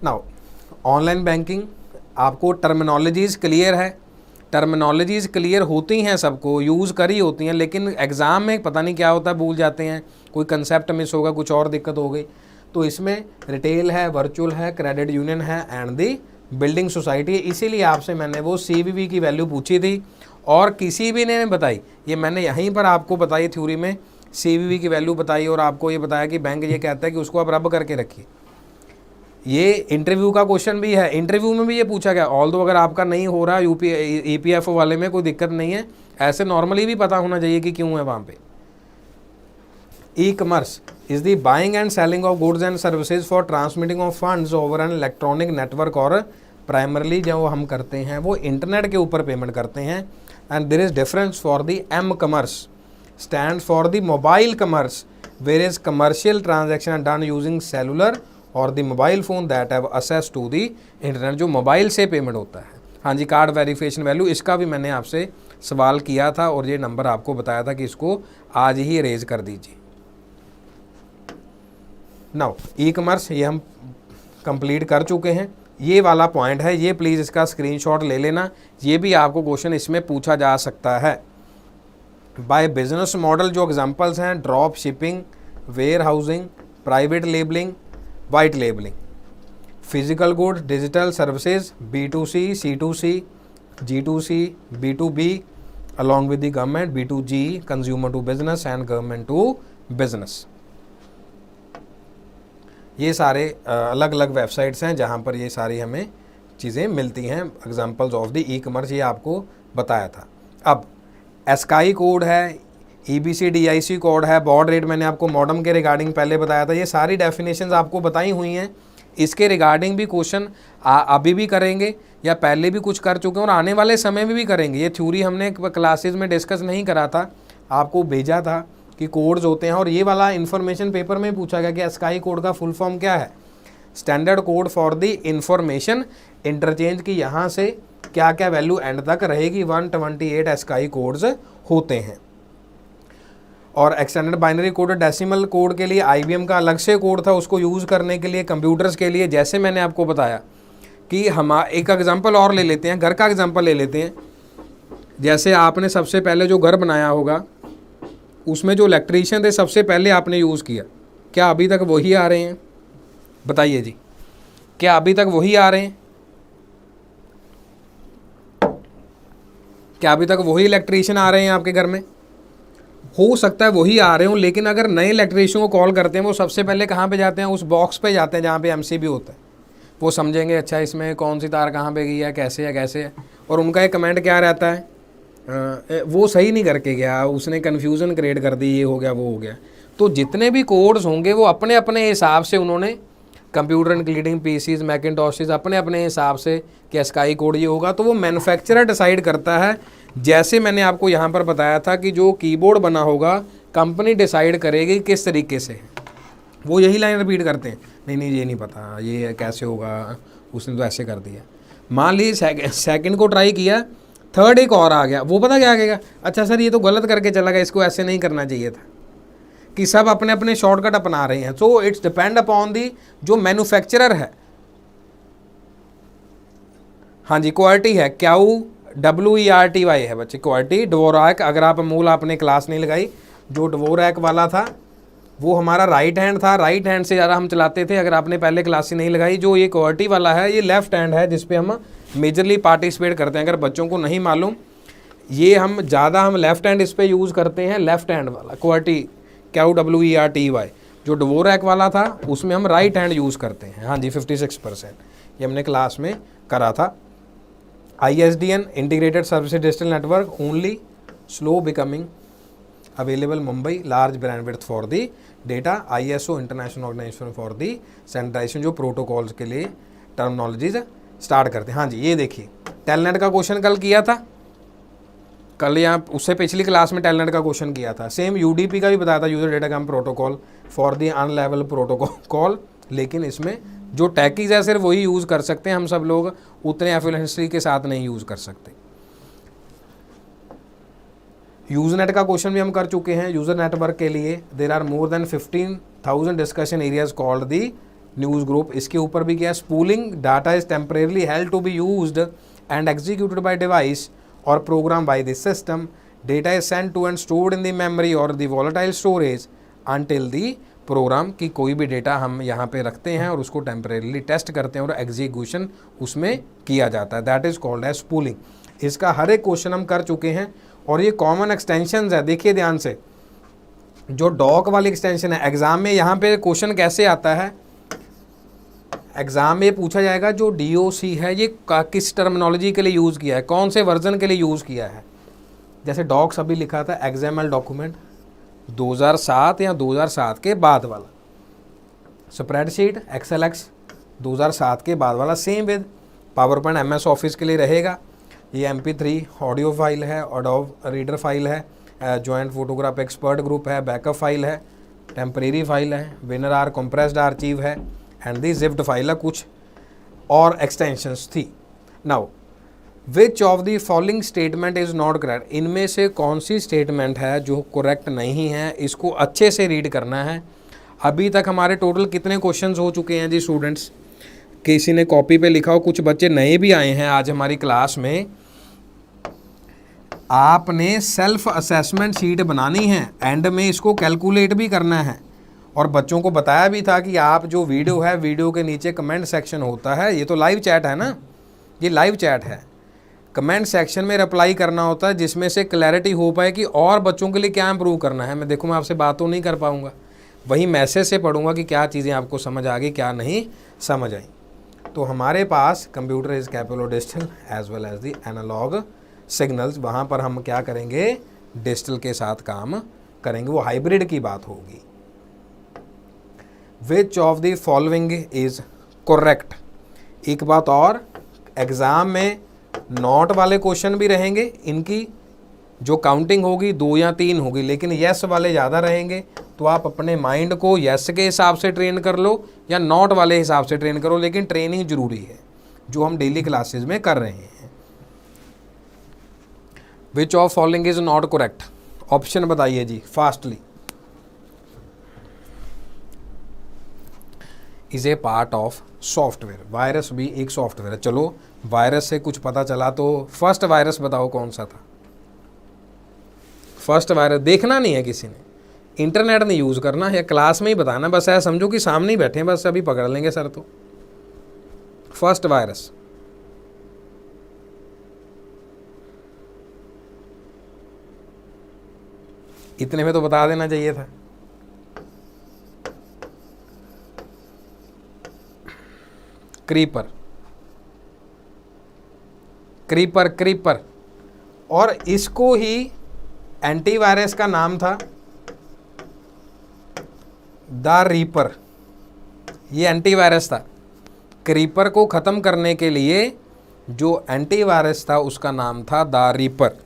नाउ ऑनलाइन बैंकिंग, आपको टर्मिनोलॉजीज़ क्लियर है, टर्मिनोलॉजीज़ क्लियर होती हैं, सबको यूज़ करी होती हैं, लेकिन एग्ज़ाम में पता नहीं क्या होता है, भूल जाते हैं, कोई कंसेप्ट मिस होगा, कुछ और दिक्कत हो गई। तो इसमें रिटेल है, वर्चुअल है, क्रेडिट यूनियन है एंड दी बिल्डिंग सोसाइटी है। इसीलिए आपसे मैंने वो CVV की वैल्यू पूछी थी और किसी भी ने बताई, ये मैंने यहीं पर आपको बताई थ्योरी में, CVV की वैल्यू बताई और आपको ये बताया कि बैंक ये कहता है कि उसको आप रब करके रखिए। ये इंटरव्यू का क्वेश्चन भी है, इंटरव्यू में भी ये पूछा गया, ऑल्दो अगर आपका नहीं हो रहा EPFO वाले में कोई दिक्कत नहीं है, ऐसे नॉर्मली भी पता होना चाहिए कि क्यों है वहाँ पे। E-commerce is the buying and selling of goods and services for transmitting of funds over an electronic network, और प्राइमरली जो हम करते हैं वो इंटरनेट के ऊपर पेमेंट करते हैं। And there is difference for the M commerce stand for the mobile commerce, where is commercial transaction done using cellular और the mobile phone that have access to the internet, जो मोबाइल से पेमेंट होता है। हाँ जी, कार्ड वेरिफिकेशन वैल्यू, इसका भी मैंने आपसे सवाल किया था और ये नंबर आपको बताया था कि इसको आज ही रेज कर दीजिए। नाउ ई-कॉमर्स ये हम कंप्लीट कर चुके हैं, ये वाला पॉइंट है, ये प्लीज़ इसका स्क्रीनशॉट ले लेना, ये भी आपको क्वेश्चन इसमें पूछा जा सकता है। बाय बिजनेस मॉडल जो एग्जांपल्स हैं, drop shipping, warehousing, private labelling, white labelling, physical good, digital services, B2C, C2C, G2C, B2B along with the government, B2G consumer to business and government to business. ये सारे अलग अलग वेबसाइट्स हैं जहाँ पर ये सारी हमें चीज़ें मिलती हैं, एग्जांपल्स ऑफ द ई-कॉमर्स, ये आपको बताया था। अब एस्काई कोड है, EBCDIC कोड है, बॉड रेट मैंने आपको मॉडम के रिगार्डिंग पहले बताया था, ये सारी डेफिनेशंस आपको बताई हुई हैं। इसके रिगार्डिंग भी क्वेश्चन अभी भी करेंगे या पहले भी कुछ कर चुके हैं और आने वाले समय में भी करेंगे। ये थ्योरी हमने क्लासेस में डिस्कस नहीं करा था, आपको भेजा था कि कोड्स होते हैं, और ये वाला इन्फॉर्मेशन पेपर में पूछा गया कि एस्काई कोड का फुल फॉर्म क्या है, standard code for the information interchange की, यहाँ से क्या क्या वैल्यू एंड तक रहेगी, 128 एस्काई कोड्स होते हैं। और extended binary code decimal code के लिए IBM का अलग से कोड था, उसको यूज़ करने के लिए कंप्यूटर्स के लिए। जैसे मैंने आपको बताया कि हम एक एग्जांपल और ले लेते हैं, घर का एग्जांपल ले लेते हैं। जैसे आपने सबसे पहले जो घर बनाया होगा उसमें जो इलेक्ट्रीशियन थे सबसे पहले आपने यूज़ किया, क्या अभी तक वही आ रहे हैं? बताइए जी, क्या अभी तक वही आ रहे हैं? क्या अभी तक वही इलेक्ट्रीशियन आ रहे हैं आपके घर में? हो सकता है वही आ रहे हो, लेकिन अगर नए इलेक्ट्रीशियन को कॉल करते हैं वो सबसे पहले कहाँ पे जाते हैं? उस बॉक्स पे जाते हैं जहाँ पे MCB होता है। वो समझेंगे अच्छा इसमें कौन सी तार कहाँ पे गई है, कैसे है, और उनका एक कमेंट क्या रहता है, वो सही नहीं करके गया, उसने कन्फ्यूज़न क्रिएट कर दी, ये हो गया वो हो गया। तो जितने भी कोड्स होंगे वो अपने अपने हिसाब से उन्होंने कंप्यूटर इंक्लूडिंग PCs मैकिन्टॉशेस अपने अपने हिसाब से कि स्काई कोड ये होगा, तो वो मैन्युफैक्चरर डिसाइड करता है। जैसे मैंने आपको यहाँ पर बताया था कि जो कीबोर्ड बना होगा कंपनी डिसाइड करेगी किस तरीके से। वो यही लाइन रिपीट करते हैं, नहीं ये नहीं पता, ये कैसे होगा, उसने तो ऐसे कर दिया। मान लीजिए सेकंड को ट्राई किया, थर्ड एक और आ गया, वो पता क्या कहेगा, अच्छा सर ये तो गलत करके चला गया, इसको ऐसे नहीं करना चाहिए था। कि सब अपने अपने शॉर्टकट अपना रहे हैं। So it's depend upon the जो मैन्युफैक्चरर है। हाँ जी, क्वालिटी है, QWERTY है बच्चे, क्वालिटी। डवोराक, अगर आप मूल आपने क्लास नहीं लगाई, जो डवोराक वाला था वो हमारा राइट हैंड था, राइट हैंड से ज़्यादा हम चलाते थे। अगर आपने पहले क्लास ही नहीं लगाई, जो ये क्वालिटी वाला है ये लेफ्ट हैंड है जिसपे हम मेजरली पार्टिसिपेट करते हैं। अगर बच्चों को नहीं मालूम, ये हम लेफ्ट हैंड इस पर यूज़ करते हैं, लेफ्ट हैंड वाला क्वालिटी QWERTY। जो डवोराक वाला था उसमें हम राइट हैंड यूज़ करते हैं। हाँ जी, 56%, ये हमने क्लास में करा था। ISDN integrated service digital network only slow becoming available Mumbai large bandwidth for the data. ISO international organisation for the standardisation, जो प्रोटोकॉल्स के लिए टर्मिनोलॉजीज स्टार्ट करते हैं। हाँ जी, ये देखिए टेलनेट का क्वेश्चन कल किया था, कल यहाँ उससे पिछली क्लास में टेलनेट का क्वेश्चन किया था। सेम UDP का भी बताया था, user datagram protocol for the unlevel protocol. लेकिन इसमें जो टैकीज है सिर्फ वही यूज़ कर सकते हैं हम सब लोग, उतने एफिशिएंसी के साथ नहीं यूज़ कर सकते। यूजनेट का क्वेश्चन भी हम कर चुके हैं। यूजर नेटवर्क के लिए there are more than 15,000 discussion areas called the news group. इसके ऊपर भी क्या, spooling data is temporarily held to be used and executed by device or program by the system. Data is sent to and stored in the memory or the volatile storage until the program, की कोई भी डेटा हम यहाँ पे रखते हैं और उसको टेम्परेरली टेस्ट करते हैं और एग्जीक्यूशन उसमें किया जाता है। That is called as spooling. इसका हर एक क्वेश्चन हम कर चुके हैं और ये कॉमन एक्सटेंशन है। देखिए ध्यान से, जो डॉक वाली एक्सटेंशन है, एग्जाम में यहाँ पे क्वेश्चन कैसे आता है, एग्जाम में पूछा जाएगा जो DOC है ये किस टर्मिनोलॉजी के लिए यूज़ किया है, कौन से वर्जन के लिए यूज़ किया है। जैसे डॉक्स अभी लिखा था XML डॉक्यूमेंट 2007 या 2007 के बाद वाला, स्प्रेडशीट XLX 2007 के बाद वाला, same with PowerPoint MS office के लिए रहेगा। ये MP3 ऑडियो फाइल है, एडोब रीडर फाइल है, जॉइंट फोटोग्राफ एक्सपर्ट ग्रुप है, बैकअप फाइल है, टेम्परेरी फाइल है, विनर आर कंप्रेस्ड आर्चीव है एंड दी जिप्ड फाइल है। कुछ और एक्सटेंशंस थी। Now which of the following statement is not correct, इनमें से कौन सी स्टेटमेंट है जो करेक्ट नहीं है, इसको अच्छे से रीड करना है। अभी तक हमारे टोटल कितने क्वेश्चंस हो चुके हैं जी स्टूडेंट्स, किसी ने कॉपी पे लिखा हो, कुछ बच्चे नए भी आए हैं आज हमारी क्लास में। आपने सेल्फ असेसमेंट शीट बनानी है, एंड में इसको कैलकुलेट भी करना है। और बच्चों को बताया भी था कि आप जो वीडियो है, वीडियो के नीचे कमेंट सेक्शन होता है, ये तो लाइव चैट है ना, ये लाइव चैट है, कमेंट सेक्शन में रिप्लाई करना होता है जिसमें से क्लैरिटी हो पाए कि और बच्चों के लिए क्या इंप्रूव करना है। मैं देखूँ मैं आपसे बात तो नहीं कर पाऊँगा, वही मैसेज से पढ़ूंगा कि क्या चीज़ें आपको समझ आ गई क्या नहीं समझ आई। तो हमारे पास computer is capable of digital as well as the analogue signals, वहाँ पर हम क्या करेंगे, डिजिटल के साथ काम करेंगे, वो हाइब्रिड की बात होगी। विच of the following is correct. एक बात और, एग्ज़ाम में नॉट वाले क्वेश्चन भी रहेंगे, इनकी जो काउंटिंग होगी 2 या 3 होगी, लेकिन यस वाले ज़्यादा रहेंगे। तो आप अपने माइंड को यस के हिसाब से ट्रेन कर लो या नॉट वाले हिसाब से ट्रेन करो, लेकिन ट्रेनिंग ज़रूरी है जो हम डेली क्लासेस में कर रहे हैं। Which of following is not correct. Option बताइए जी fastly. Is a part of software, virus भी एक सॉफ्टवेयर है। चलो वायरस से कुछ पता चला, तो फर्स्ट वायरस बताओ कौन सा था। फर्स्ट वायरस देखना नहीं है किसी ने, इंटरनेट नहीं यूज़ करना है, क्लास में ही बताना, बस ऐसा समझो कि सामने ही बैठे हैं, बस अभी पकड़ लेंगे सर। तो फर्स्ट वायरस इतने में तो बता देना चाहिए था। Creeper, creeper, creeper. और इसको ही एंटीवायरस का नाम था द रीपर। ये एंटीवायरस था। क्रीपर को ख़त्म करने के लिए जो एंटीवायरस था उसका नाम था द रीपर।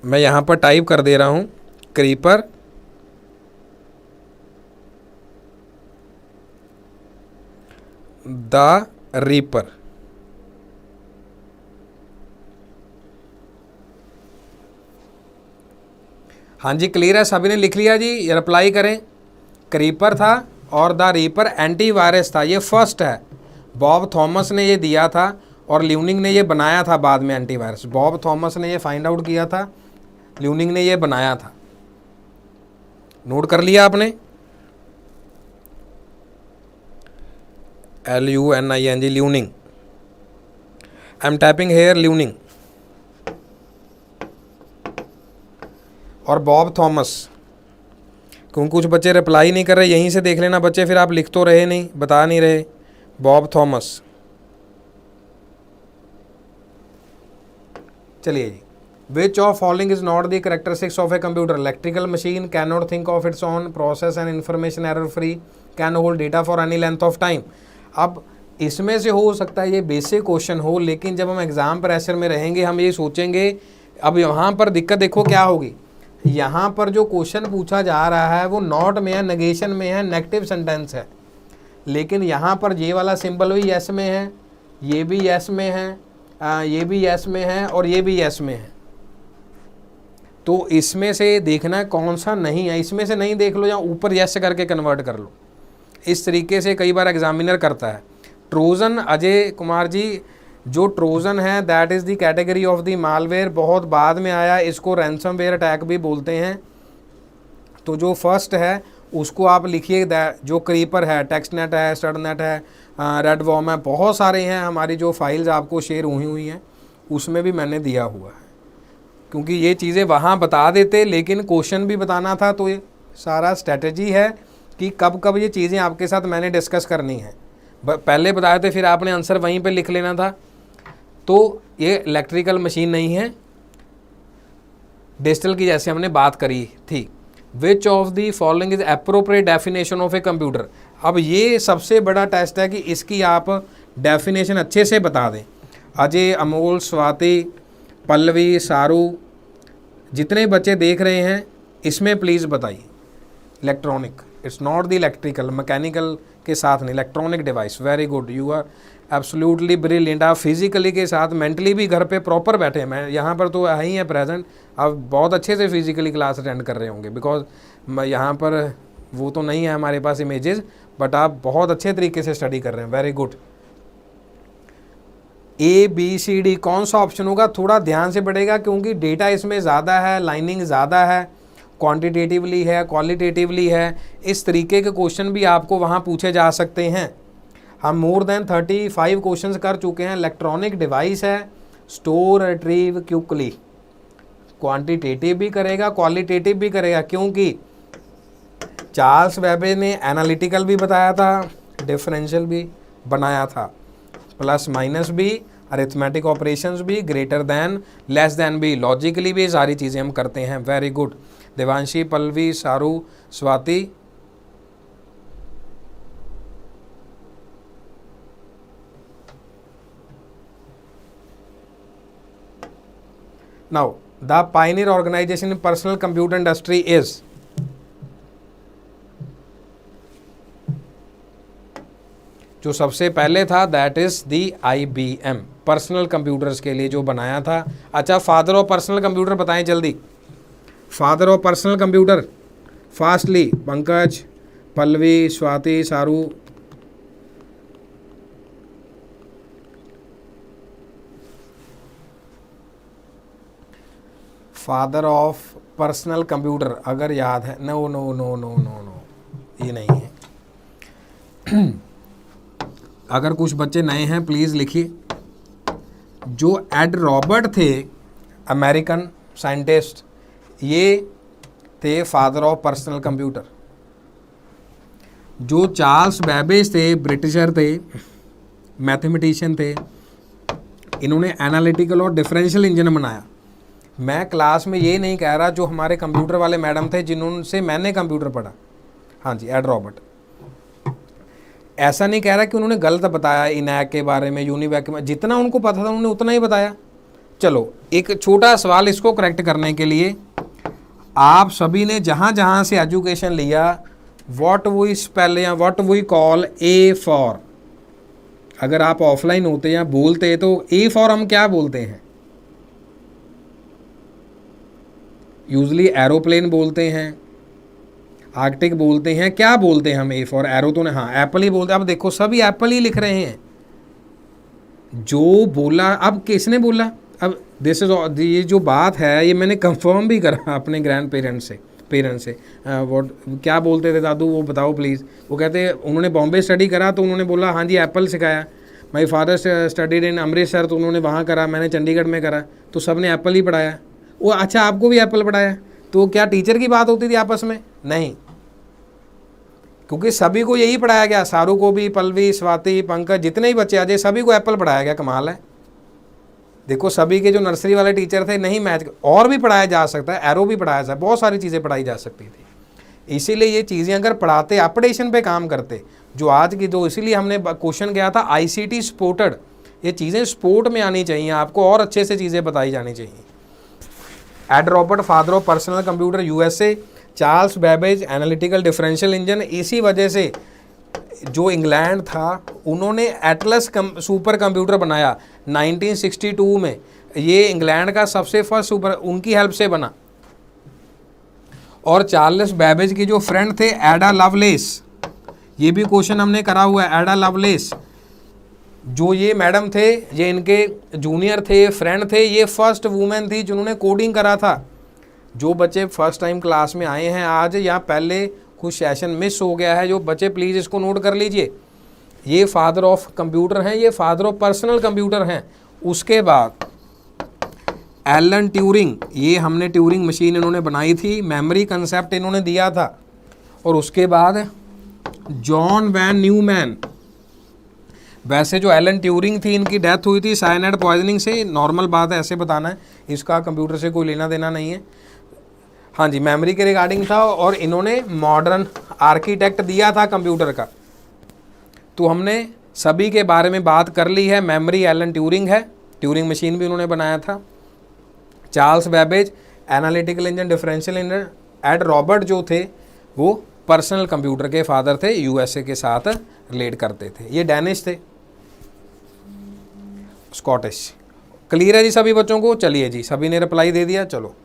मैं यहाँ पर टाइप कर दे रहा हूँ क्रीपर, द रीपर। हाँ जी क्लियर है, सभी ने लिख लिया जी, रिप्लाई करें। क्रीपर था और द रीपर एंटीवायरस था। ये फर्स्ट है, बॉब थॉमस ने ये दिया था और ल्यूनिंग ने ये बनाया था बाद में एंटीवायरस। बॉब थॉमस ने ये फाइंड आउट किया था, ल्यूनिंग ने ये बनाया था। नोट कर लिया आपने? LUNING, Luning. I am typing here Luning. और बॉब थॉमस, क्योंकि कुछ बच्चे रिप्लाई नहीं कर रहे, यहीं से देख लेना बच्चे, फिर आप लिख तो रहे नहीं, बता नहीं रहे। Bob Thomas. चलिए जी, which of following is not the characteristics of a computer? Electrical machine can not think of its own, process and information error free, can hold data for any length of time. अब इसमें से हो सकता है ये बेसिक क्वेश्चन हो, लेकिन जब हम एग्जाम प्रेशर में रहेंगे हम ये सोचेंगे। अब यहाँ पर दिक्कत देखो क्या होगी, यहाँ पर जो क्वेश्चन पूछा जा रहा है वो नॉट में है, नेगेशन में है, नेगेटिव सेंटेंस है। लेकिन यहाँ पर ये वाला सिंबल भी यस में है, ये भी यस में है, ये भी यस में है और ये भी यस में है। तो इसमें से देखना कौन सा नहीं है। इसमें से नहीं देख लो या ऊपर यस करके कन्वर्ट कर लो। इस तरीके से कई बार एग्जामिनर करता है। ट्रोजन, अजय कुमार जी, जो ट्रोजन है that is the category of the malware, बहुत बाद में आया, इसको रैंसमवेयर अटैक भी बोलते हैं। तो जो फर्स्ट है उसको आप लिखिए, जो क्रीपर है, टेक्स्टनेट है, स्टडनेट है, रेड वॉर्म है, बहुत सारे हैं। हमारी जो फाइल्स आपको शेयर हुई हैं उसमें भी मैंने दिया हुआ है, क्योंकि ये चीज़ें वहाँ बता देते लेकिन क्वेश्चन भी बताना था। तो ये सारा स्ट्रेटजी है कि कब कब ये चीज़ें आपके साथ मैंने डिस्कस करनी है। पहले बताए थे, फिर आपने आंसर वहीं पे लिख लेना था। तो ये इलेक्ट्रिकल मशीन नहीं है, डिजिटल की जैसे हमने बात करी थी। विच of the following is appropriate definition of a computer? अब ये सबसे बड़ा टेस्ट है कि इसकी आप डेफिनेशन अच्छे से बता दें। अजय, अमोल, स्वाति, पल्लवी, सारू, जितने बच्चे देख रहे हैं इसमें प्लीज़ बताइए। Electronic, it's not the electrical, mechanical के साथ नहीं, electronic device. Very good, you are absolutely brilliant. आप फिजिकली के साथ मेंटली भी घर पे प्रॉपर बैठे हैं। मैं यहाँ पर तो है ही है प्रेजेंट, आप बहुत अच्छे से फिजिकली क्लास अटेंड कर रहे होंगे, बिकॉज यहाँ पर वो तो नहीं है हमारे पास इमेजेस, बट आप बहुत अच्छे तरीके से स्टडी कर रहे हैं। Very good. ABCD कौन सा ऑप्शन होगा? थोड़ा ध्यान से पढ़ेगा क्योंकि डेटा इसमें ज़्यादा है, लाइनिंग ज़्यादा है, क्वांटिटेटिवली है, क्वालिटेटिवली है। इस तरीके के क्वेश्चन भी आपको वहाँ पूछे जा सकते हैं। हम मोर देन 35 क्वेश्चंस कर चुके हैं। इलेक्ट्रॉनिक डिवाइस है, स्टोर, रिट्रीव क्विकली। क्वांटिटेटिव भी करेगा, क्वालिटेटिव भी करेगा, क्योंकि चार्ल्स वेबे ने एनालिटिकल भी बताया था, डिफरेंशियल भी बनाया था, प्लस माइनस भी, अरिथमेटिक ऑपरेशंस भी, ग्रेटर दैन, लेस दैन भी, लॉजिकली भी, सारी चीज़ें हम करते हैं। Very good. Devanshi, Pallavi, Saru, Swati, now the pioneer organization in personal computer industry is? जो सबसे पहले था that is the IBM, personal computers के लिए जो बनाया था। अच्छा, फादर ऑफ पर्सनल कंप्यूटर बताएं जल्दी, father of personal computer fastly, Pankaj, Pallavi, Swati, Saru. Father of personal computer अगर याद है, no no no no no no, ये नहीं है। अगर कुछ बच्चे नए हैं प्लीज़ लिखिए। जो एड रॉबर्ट थे अमेरिकन साइंटिस्ट, ये थे फादर ऑफ पर्सनल कंप्यूटर। जो चार्ल्स बैबेज थे, ब्रिटिशर थे, मैथमेटिशियन थे, इन्होंने एनालिटिकल और डिफरेंशियल इंजन बनाया। मैं क्लास में ये नहीं कह रहा, जो हमारे कंप्यूटर वाले मैडम थे जिन्होंने मैंने कंप्यूटर पढ़ा, हाँ जी, एड रॉबर्ट, ऐसा नहीं कह रहा कि उन्होंने गलत बताया इनैक के बारे में, यूनिवैक के बारे में, जितना उनको पता था उन्होंने उतना ही बताया। चलो एक छोटा सवाल इसको करेक्ट करने के लिए, आप सभी ने जहाँ जहाँ से एजुकेशन लिया, व्हाट वी स्पेल या what we call a for, अगर आप ऑफलाइन होते या बोलते तो ए फॉर हम क्या बोलते हैं? यूजली एरोप्लेन बोलते हैं, आर्कटिक बोलते हैं, क्या बोलते हैं हम? ए फॉर एरो तो नहीं, हाँ एप्पल ही बोलते हैं। अब देखो सभी एप्पल ही लिख रहे हैं। जो बोला, अब किसने बोला? अब दिस इज, ये जो बात है ये मैंने कंफर्म भी करा अपने ग्रैंड पेरेंट्स से। व्हाट क्या बोलते थे दादू, वो बताओ प्लीज़। वो कहते उन्होंने बॉम्बे स्टडी करा तो उन्होंने बोला हाँ जी एप्पल सिखाया। My father studied in Amritsar, तो उन्होंने वहाँ करा, मैंने चंडीगढ़ में करा, तो सब ने एप्पल ही पढ़ाया। वो अच्छा आपको भी एप्पल पढ़ाया, तो क्या टीचर की बात होती थी आपस में? नहीं, क्योंकि सभी को यही पढ़ाया गया, सारू को भी, पल्लवी, स्वाति, पंकज, जितने ही बच्चे आ जाए सभी को एप्पल पढ़ाया गया। कमाल है। देखो सभी के जो नर्सरी वाले टीचर थे, नहीं मैथ और भी पढ़ाया जा सकता है, एरो भी पढ़ाया जा, बहुत सारी चीज़ें पढ़ाई जा सकती थी। इसीलिए ये चीज़ें अगर पढ़ाते, अपडेशन पे काम करते, जो आज की जो, इसीलिए हमने क्वेश्चन किया था ICT सपोर्टेड, ये चीज़ें स्पोर्ट में आनी चाहिए आपको और अच्छे से चीज़ें बताई जानी चाहिए। Ed Robert father of personal computer USA, Charles Babbage analytical differential engine. इसी वजह से जो इंग्लैंड था उन्होंने एटलस सुपर कंप्यूटर बनाया 1962 में। ये इंग्लैंड का सबसे फर्स्ट सुपर, उनकी हेल्प से बना। और चार्ल्स बैबेज की जो फ्रेंड थे एडा लवलेस, ये भी क्वेश्चन हमने करा हुआ है। एडा लवलेस जो ये मैडम थे, ये इनके जूनियर थे, फ्रेंड थे, ये फर्स्ट वुमेन थी जिन्होंने कोडिंग करा था। जो बच्चे फर्स्ट टाइम क्लास में आए हैं आज या पहले कुछ सेशन मिस हो गया है, जो बच्चे प्लीज़ इसको नोट कर लीजिए। ये फादर ऑफ कंप्यूटर हैं, ये फादर ऑफ पर्सनल कंप्यूटर हैं। उसके बाद एलन ट्यूरिंग, ये हमने ट्यूरिंग मशीन इन्होंने बनाई थी, मेमोरी कंसेप्ट इन्होंने दिया था। और उसके बाद जॉन वैन न्यूमैन। वैसे जो एलन ट्यूरिंग थी, इनकी डेथ हुई थी साइनाइड पॉइजनिंग से, नॉर्मल बात है, ऐसे बताना है, इसका कंप्यूटर से कोई लेना देना नहीं है। हाँ जी, मेमोरी के रिगार्डिंग था, और इन्होंने मॉडर्न आर्किटेक्ट दिया था कंप्यूटर का। तो हमने सभी के बारे में बात कर ली है। मेमोरी एलन ट्यूरिंग है, ट्यूरिंग मशीन भी उन्होंने बनाया था। Charles Babbage analytical engine, differential engine. Ed Robert जो थे वो पर्सनल कंप्यूटर के फादर थे, USA के साथ रिलेट करते थे। ये डैनिश थे, स्कॉटिश। क्लियर है जी सभी बच्चों को? चलिए जी, सभी ने रिप्लाई दे दिया। चलो,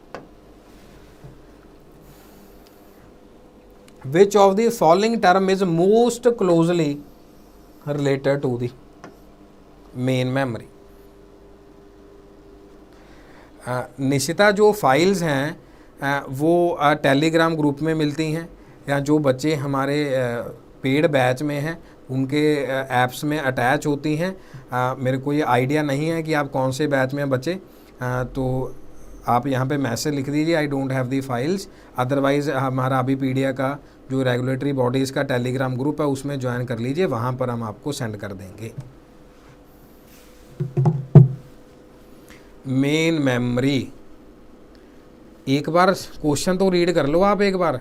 which of the following term is most closely related to the main memory? Nishita, जो फाइल्स हैं वो टेलीग्राम ग्रुप में मिलती हैं, या जो बच्चे हमारे पेड बैच में हैं उनके ऐप्स में अटैच होती हैं। मेरे को ये आइडिया नहीं है कि आप कौन से बैच में बच्चे, तो आप यहाँ पे मैसेज लिख दीजिए, I don't have the files. Otherwise हमारा अभी पीडिया का जो रेगुलेटरी बॉडीज़ का टेलीग्राम ग्रुप है उसमें ज्वाइन कर लीजिए, वहाँ पर हम आपको सेंड कर देंगे। मेन मेमोरी, एक बार क्वेश्चन तो रीड कर लो आप एक बार।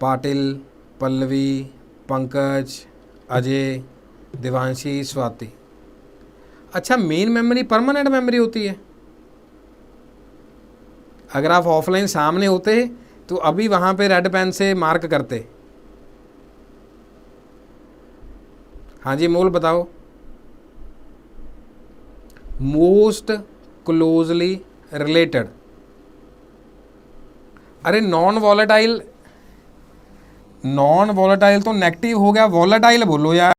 पाटिल, पल्लवी, पंकज, अजय, देवांशी, स्वाति। अच्छा, मेन मेमोरी परमानेंट मेमोरी होती है। अगर आप ऑफलाइन सामने होते तो अभी वहाँ पे रेड पेन से मार्क करते। हाँ जी मोल बताओ। Most closely related. अरे नॉन वॉलेटाइल, नॉन वॉलेटाइल तो नेगेटिव हो गया, वॉलेटाइल बोलो यार।